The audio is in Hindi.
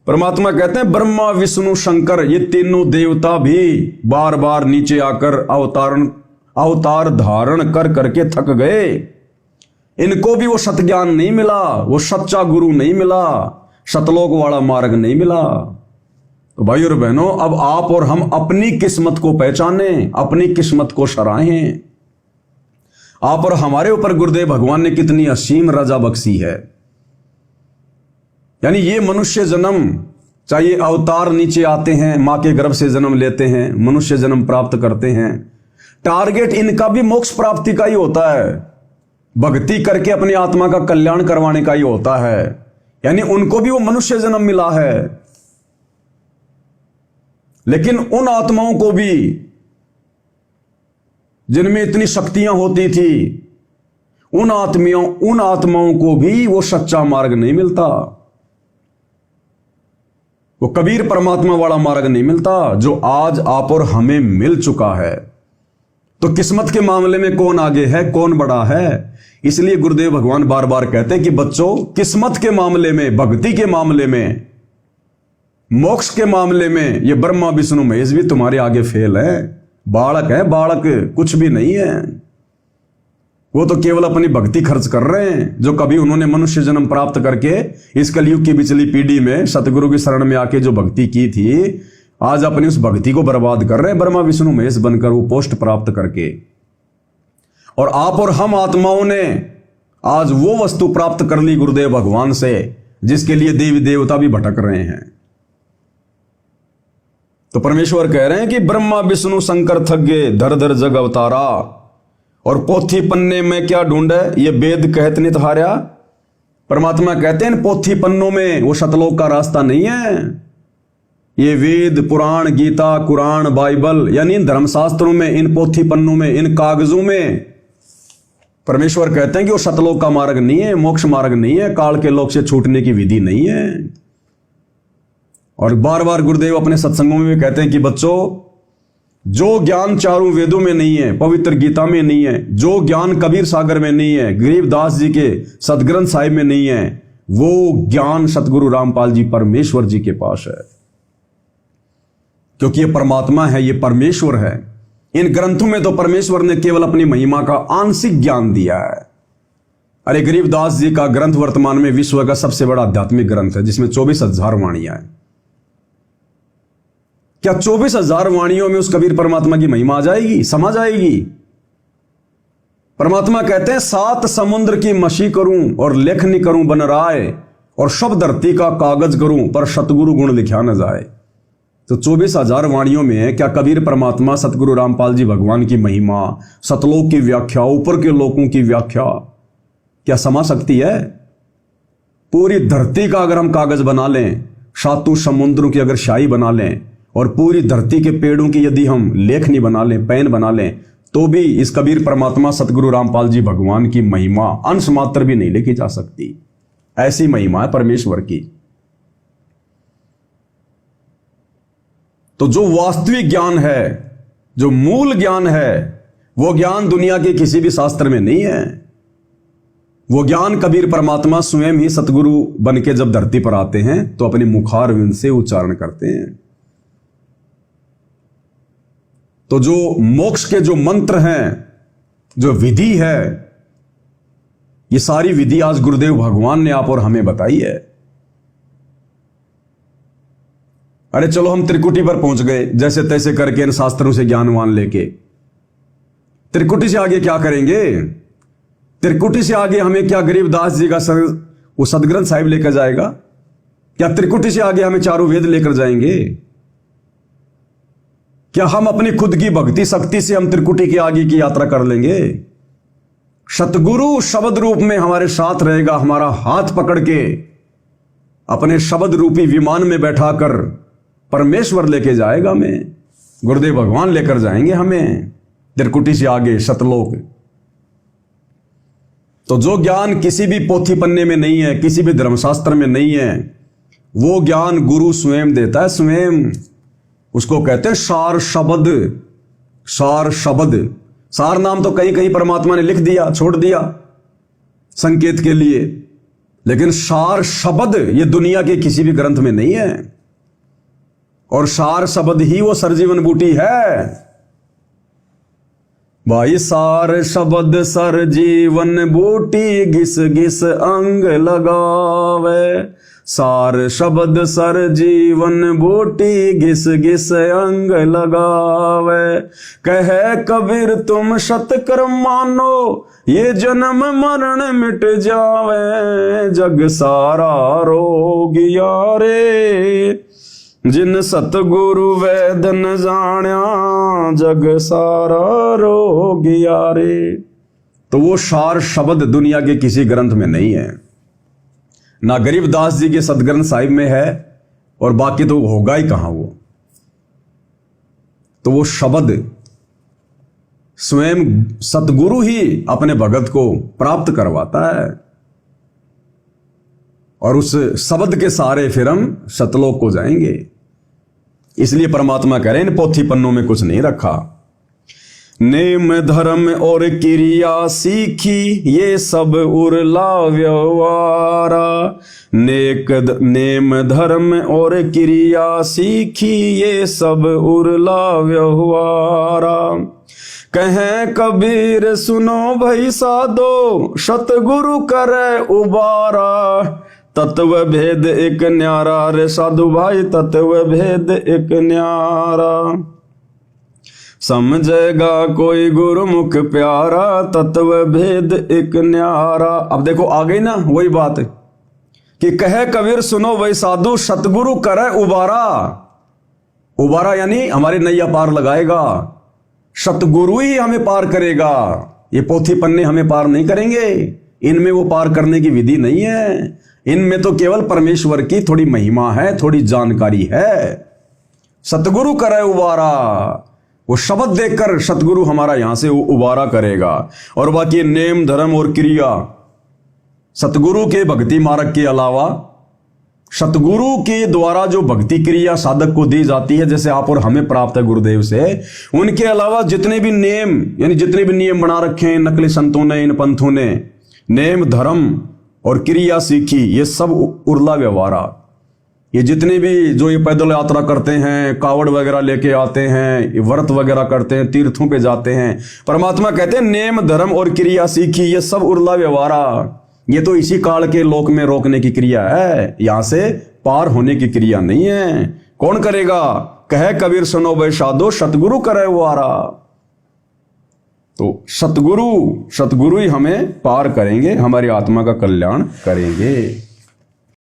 परमात्मा कहते हैं ब्रह्मा विष्णु शंकर ये तीनों देवता भी बार बार नीचे आकर अवतार धारण कर करके थक गए। इनको भी वो सत ज्ञान नहीं मिला, वो सच्चा गुरु नहीं मिला, सतलोक वाला मार्ग नहीं मिला। तो भाई और बहनों, अब आप और हम अपनी किस्मत को पहचाने, अपनी किस्मत को सराहें। आप और हमारे ऊपर गुरुदेव भगवान ने कितनी असीम रजा बख्शी है। यानी ये मनुष्य जन्म, चाहे अवतार नीचे आते हैं, मां के गर्भ से जन्म लेते हैं, मनुष्य जन्म प्राप्त करते हैं, टारगेट इनका भी मोक्ष प्राप्ति का ही होता है, भक्ति करके अपनी आत्मा का कल्याण करवाने का ही होता है। यानी उनको भी वो मनुष्य जन्म मिला है। लेकिन उन आत्माओं को भी जिनमें इतनी शक्तियां होती थी, उन आत्माओं को भी वो सच्चा मार्ग नहीं मिलता, वो कबीर परमात्मा वाला मार्ग नहीं मिलता जो आज आप और हमें मिल चुका है। तो किस्मत के मामले में कौन आगे है, कौन बड़ा है? इसलिए गुरुदेव भगवान बार बार कहते हैं कि बच्चों, किस्मत के मामले में, भक्ति के मामले में, मोक्ष के मामले में ये ब्रह्मा विष्णु महेश भी तुम्हारे आगे फेल है। बालक है, बालक कुछ भी नहीं है। वो तो केवल अपनी भक्ति खर्च कर रहे हैं, जो कभी उन्होंने मनुष्य जन्म प्राप्त करके इस कलयुग की पिछली पीढ़ी में सतगुरु की शरण में आके जो भक्ति की थी, आज अपनी उस भक्ति को बर्बाद कर रहे हैं ब्रह्मा विष्णु महेश बनकर, वो पोस्ट प्राप्त करके। और आप और हम आत्माओं ने आज वो वस्तु प्राप्त कर ली गुरुदेव भगवान से जिसके लिए देवी देवता भी भटक रहे हैं। तो परमेश्वर कह रहे हैं कि ब्रह्मा विष्णु शंकर थक गए, धर धर जग अवतारा, और पोथी पन्ने में क्या ढूंढे, ये वेद कहत नित हार्या। परमात्मा कहते हैं पोथी पन्नों में वो सतलोक का रास्ता नहीं है। ये वेद पुराण गीता कुरान बाइबल यानी इन धर्मशास्त्रों में, इन पोथी पन्नों में, इन कागजों में परमेश्वर कहते हैं कि वो सतलोक का मार्ग नहीं है, मोक्ष मार्ग नहीं है, काल के लोक से छूटने की विधि नहीं है। और बार बार गुरुदेव अपने सत्संगों में भी कहते हैं कि बच्चों, जो ज्ञान चारों वेदों में नहीं है, पवित्र गीता में नहीं है, जो ज्ञान कबीर सागर में नहीं है, गरीबदास जी के सदग्रंथ साहिब में नहीं है, वो ज्ञान सतगुरु रामपाल जी परमेश्वर जी के पास है। क्योंकि ये परमात्मा है, ये परमेश्वर है। इन ग्रंथों में तो परमेश्वर ने केवल अपनी महिमा का आंशिक ज्ञान दिया है। अरे गरीबदास जी का ग्रंथ वर्तमान में विश्व का सबसे बड़ा आध्यात्मिक ग्रंथ है, जिसमें 24,000 वाणियां हैं। क्या 24,000 वाणियों में उस कबीर परमात्मा की महिमा आ जाएगी, समा जाएगी? परमात्मा कहते हैं 7 समुद्र की मशी करूं और लेखनी करूं बन राय, और सब धरती का कागज करूं पर सतगुरु गुण लिखा न जाए। तो 24,000 वाणियों में क्या कबीर परमात्मा सतगुरु रामपाल जी भगवान की महिमा, सतलोक की व्याख्या, ऊपर के लोकों की व्याख्या क्या समा सकती है? पूरी धरती का अगर हम कागज बना लें, 7 समुद्रों की अगर शाही बना लें, और पूरी धरती के पेड़ों की यदि हम लेखनी बना लें, पेन बना लें, तो भी इस कबीर परमात्मा सतगुरु रामपाल जी भगवान की महिमा अंश मात्र भी नहीं लिखी जा सकती। ऐसी महिमा है परमेश्वर की। तो जो वास्तविक ज्ञान है, जो मूल ज्ञान है, वो ज्ञान दुनिया के किसी भी शास्त्र में नहीं है। वो ज्ञान कबीर परमात्मा स्वयं ही सतगुरु बन के जब धरती पर आते हैं तो अपने मुखारविंद से उच्चारण करते हैं। तो जो मोक्ष के जो मंत्र हैं, जो विधि है, ये सारी विधि आज गुरुदेव भगवान ने आप और हमें बताई है। अरे चलो हम त्रिकुटी पर पहुंच गए जैसे तैसे करके इन शास्त्रों से ज्ञानवान लेके। त्रिकुटी से आगे क्या करेंगे? त्रिकुटी से आगे हमें क्या गरीबदास जी का वो सदग्रंथ साहिब लेकर जाएगा? क्या त्रिकुटी से आगे हमें चारों वेद लेकर जाएंगे? क्या हम अपनी खुद की भक्ति शक्ति से हम त्रिकुटी के आगे की यात्रा कर लेंगे? सतगुरु शब्द रूप में हमारे साथ रहेगा, हमारा हाथ पकड़ के अपने शब्द रूपी विमान में बैठाकर परमेश्वर लेके जाएगा हमें। गुरुदेव भगवान लेकर जाएंगे हमें त्रिकुटी से आगे सतलोक। तो जो ज्ञान किसी भी पोथी पन्ने में नहीं है, किसी भी धर्मशास्त्र में नहीं है, वो ज्ञान गुरु स्वयं देता है, स्वयं। उसको कहते हैं सार शब्द। सार शब्द, सार नाम तो कहीं कहीं परमात्मा ने लिख दिया, छोड़ दिया संकेत के लिए। लेकिन सार शब्द ये दुनिया के किसी भी ग्रंथ में नहीं है, और सार शब्द ही वो सरजीवन बूटी है भाई। सार शब्द सर जीवन बूटी, घिस घिस अंग लगावे। सार शब्द सर जीवन बूटी, घिस घिस अंग लगावे। कहे कबीर तुम सतकर्म मानो, ये जन्म मरण मिट जावे। जग सारा रोग यारे, जिन सतगुरु वेद न जाण्या। जग सारा रोग यारे। तो वो सार शब्द दुनिया के किसी ग्रंथ में नहीं है, ना गरीबदास जी के सदग्रंथ साहिब में है, और बाकी तो होगा ही कहां वो। तो वो शब्द स्वयं सतगुरु ही अपने भगत को प्राप्त करवाता है, और उस शब्द के सारे फिर हम सतलोक को जाएंगे। इसलिए परमात्मा कह रहे हैं इन पोथी पन्नों में कुछ नहीं रखा। नेम धर्म और क्रिया सीखी, ये सब उरला व्यवहारा। नेम धर्म और क्रिया सीखी, ये सब उरला व्यवहारा। कहें कबीर सुनो भई साधो, सतगुरु करे उबारा। तत्व भेद एक न्यारा रे साधु भाई, तत्व भेद एक न्यारा। समझेगा कोई गुरुमुख प्यारा, तत्व भेद एक न्यारा। अब देखो आ गई ना वही बात कि कहे कबीर सुनो वही साधु, सतगुरु करे उबारा। उबारा यानी हमारी नैया पार लगाएगा, सतगुरु ही हमें पार करेगा। ये पोथी पन्ने हमें पार नहीं करेंगे, इनमें वो पार करने की विधि नहीं है। इनमें तो केवल परमेश्वर की थोड़ी महिमा है, थोड़ी जानकारी है। सतगुरु करे उबारा, वो शब्द देखकर सतगुरु हमारा यहां से उबारा करेगा। और बाकी नेम धर्म और क्रिया, सतगुरु के भक्ति मार्ग के अलावा सतगुरु के द्वारा जो भक्ति क्रिया साधक को दी जाती है, जैसे आप और हमें प्राप्त है गुरुदेव से, उनके अलावा जितने भी नेम यानी जितने भी नियम बना रखे हैं नकली संतों ने, इन पंथों ने, नेम धर्म और क्रिया सीखी, ये सब उर्ला व्यवहारा। ये जितने भी जो ये पैदल यात्रा करते हैं, कावड़ वगैरह लेके आते हैं, व्रत वगैरह करते हैं, तीर्थों पे जाते हैं, परमात्मा कहते हैं नेम धर्म और क्रिया सीखी, ये सब उर्ला व्यवहारा। ये तो इसी काल के लोक में रोकने की क्रिया है, यहां से पार होने की क्रिया नहीं है। कौन करेगा? कहे कबीर सुनो भाई साधो, सतगुरु करे वो आरा। तो सतगुरु ही हमें पार करेंगे, हमारी आत्मा का कल्याण करेंगे।